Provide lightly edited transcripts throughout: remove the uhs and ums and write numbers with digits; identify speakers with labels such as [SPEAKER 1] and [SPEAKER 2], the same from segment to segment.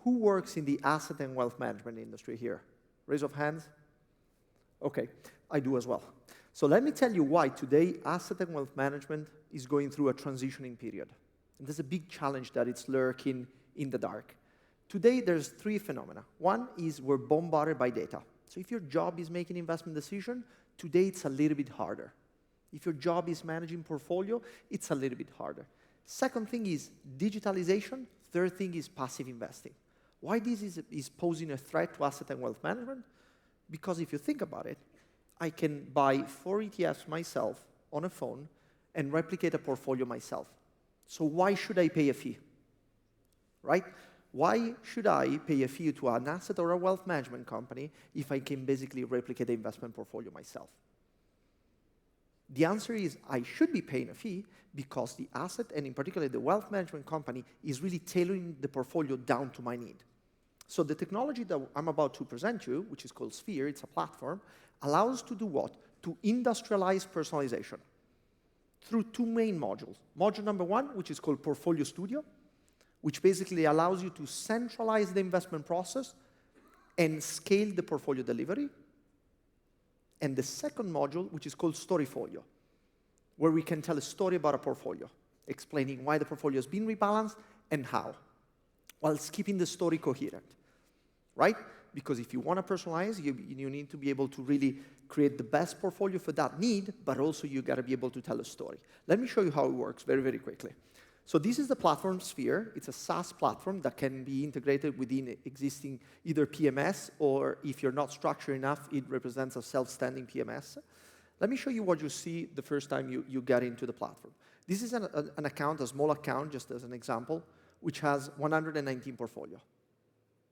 [SPEAKER 1] who works in the asset and wealth management industry here? Raise of hands. Okay, I do as well. So let me tell you why today asset and wealth management is going through a transitioning period. And there's a big challenge that it's lurking in the dark. Today, there's three phenomena. One is we're bombarded by data. So if your job is making investment decision, today it's a little bit harder. If your job is managing portfolio, it's a little bit harder. Second thing is digitalization. Third thing is passive investing. Why this is posing a threat to asset and wealth management? Because if you think about it, I can buy 4 ETFs myself on a phone and replicate a portfolio myself. So why should I pay a fee? Right? Why should I pay a fee to an asset or a wealth management company if I can basically replicate the investment portfolio myself? The answer is I should be paying a fee because the asset, and in particular the wealth management company, is really tailoring the portfolio down to my need. So the technology that I'm about to present you, which is called Sphere, it's a platform, allows to do what? To industrialize personalization through two main modules. Module number one, which is called Portfolio Studio, which basically allows you to centralize the investment process and scale the portfolio delivery. And the second module, which is called Storyfolio, where we can tell a story about a portfolio, explaining why the portfolio has been rebalanced and how, while keeping the story coherent, right? Because if you want to personalize, you need to be able to really create the best portfolio for that need, but also you got to be able to tell a story. Let me show you how it works very, very quickly. So this is the platform Sphere. It's a SaaS platform that can be integrated within existing either PMS, or if you're not structured enough, it represents a self-standing PMS. Let me show you what you see the first time you get into the platform. This is an account, a small account, just as an example, which has 119 portfolio.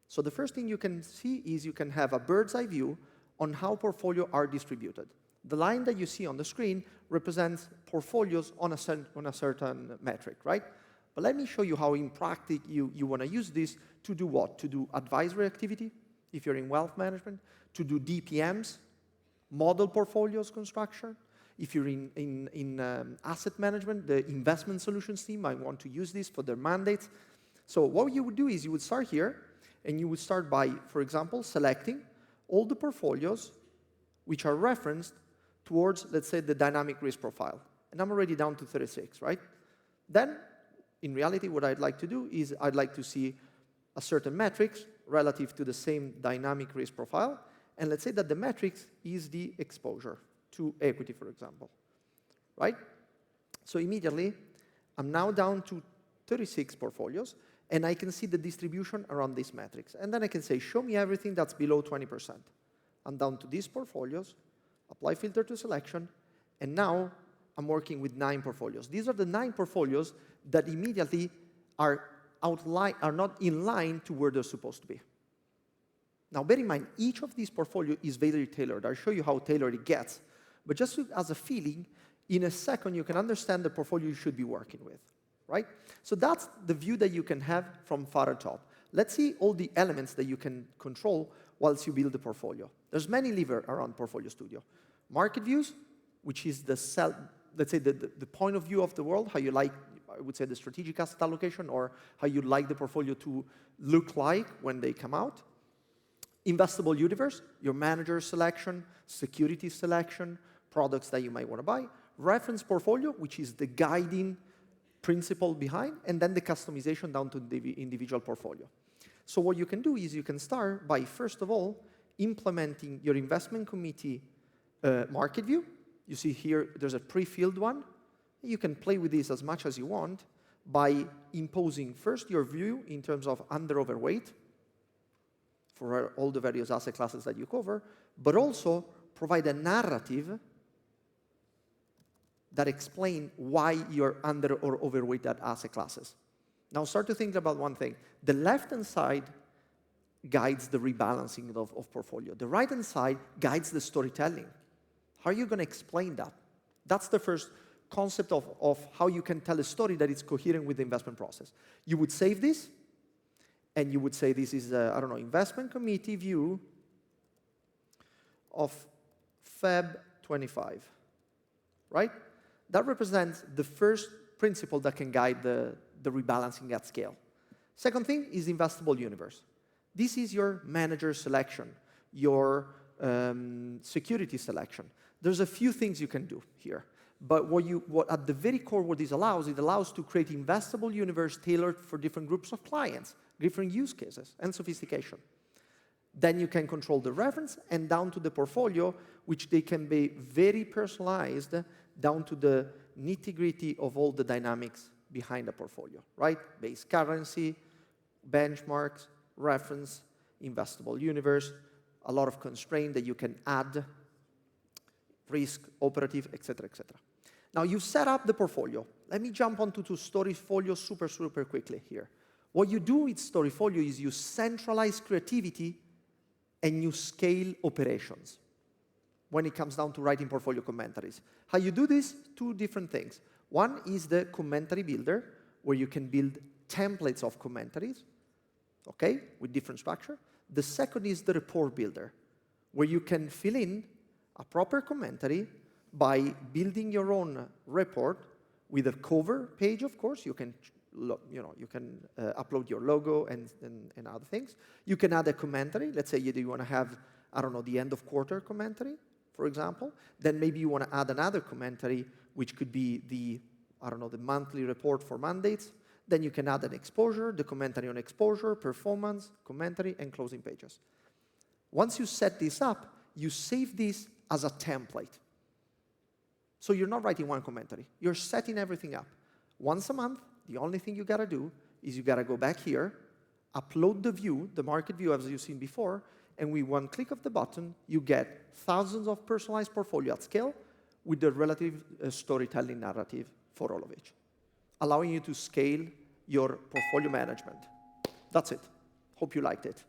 [SPEAKER 1] So the first thing you can see is you can have a bird's eye view on how portfolio are distributed. The line that you see on the screen represents portfolios on a certain metric, right? But let me show you how in practice you want to use this to do what? To do advisory activity, if you're in wealth management, to do DPMs, model portfolios construction. If you're in asset management, the investment solutions team might want to use this for their mandates. So what you would do is you would start here, and you would start by, for example, selecting all the portfolios which are referenced towards, let's say, the dynamic risk profile. And I'm already down to 36, right? Then, in reality, what I'd like to do is I'd like to see a certain metrics relative to the same dynamic risk profile. And let's say that the metrics is the exposure to equity, for example, right? So immediately, I'm now down to 36 portfolios, and I can see the distribution around these metrics. And then I can say, show me everything that's below 20%. I'm down to these portfolios, apply filter to selection, and now I'm working with 9 portfolios. These are the 9 portfolios that immediately are not in line to where they're supposed to be. Now, bear in mind, each of these portfolios is very tailored. I'll show you how tailored it gets. But just as a feeling, in a second, you can understand the portfolio you should be working with, right? So that's the view that you can have from far and top. Let's see all the elements that you can control whilst you build the portfolio. There's many levers around Portfolio Studio. Market views, which is let's say the point of view of the world, how you like, I would say, the strategic asset allocation, or how you like the portfolio to look like when they come out. Investable universe, your manager selection, security selection, products that you might want to buy. Reference portfolio, which is the guiding principle behind, and then the customization down to the individual portfolio. So what you can do is you can start by, first of all, implementing your investment committee market view. You see here, there's a pre-filled one. You can play with this as much as you want by imposing first your view in terms of under-overweight for all the various asset classes that you cover, but also provide a narrative that explain why you're under or overweight that asset classes. Now start to think about one thing. The left-hand side guides the rebalancing of portfolio. The right-hand side guides the storytelling. How are you going to explain that? That's the first concept of how you can tell a story that is coherent with the investment process. You would save this, and you would say this is, I don't know, investment committee view of Feb 25, right? That represents the first principle that can guide the rebalancing at scale. Second thing is investable universe. This is your manager selection, your security selection. There's a few things you can do here. But what at the very core what this allows, it allows to create investable universe tailored for different groups of clients, different use cases, and sophistication. Then you can control the reference and down to the portfolio, which they can be very personalized down to the nitty-gritty of all the dynamics behind the portfolio, right? Base currency, benchmarks, reference, investable universe, a lot of constraint that you can add, risk, operative, etc., etc. Now, you've set up the portfolio. Let me jump onto Storyfolio super quickly here. What you do with Storyfolio is you centralize creativity and you scale operations when it comes down to writing portfolio commentaries. How you do this? Two different things. One is the commentary builder, where you can build templates of commentaries, okay, with different structure. The second is the report builder, where you can fill in a proper commentary by building your own report with a cover page, of course. You can, upload your logo and other things. You can add a commentary. Let's say you want to have, I don't know, the end of quarter commentary, for example. Then maybe you want to add another commentary, which could be the, I don't know, the monthly report for mandates. Then you can add an exposure, the commentary on exposure, performance, commentary, and closing pages. Once you set this up, you save this as a template. So you're not writing one commentary. You're setting everything up. Once a month, the only thing you got to do is you got to go back here, upload the view, the market view as you've seen before, and with one click of the button, you get thousands of personalized portfolio at scale with the relative storytelling narrative for all of it, allowing you to scale your portfolio management. That's it. Hope you liked it.